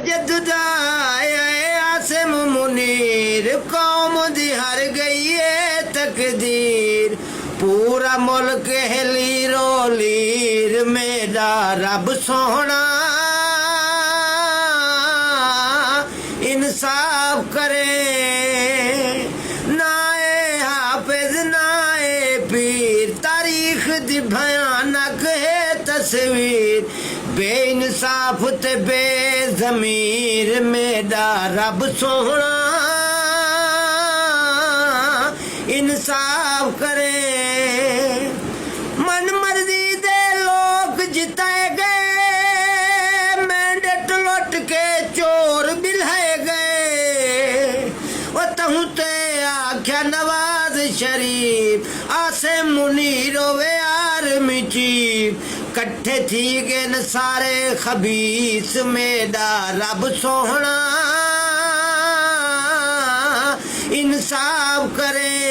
जदुदाए आसिम मुनीर कौम दी हर गई है तकदीर पूरा मुल्क लीरो लीर मेरा रब सोहना इंसाफ करे नाए हाफिज नाए पीर तारीख दी भयानक है तस्वीर बेइंसाफ ते बेज़मीर मेरा रब सोहना इंसाफ करे मन मर्जी दे लोग जिताए गए मेंढक लुट के चोर बिल्हाए गए वो तहु ते आख्या नवाज शरीफ आसे मुनीर वे आर्मी चीफ कट्ठे थी गए न सारे खबीस मेरा रब सोहना इंसाफ करे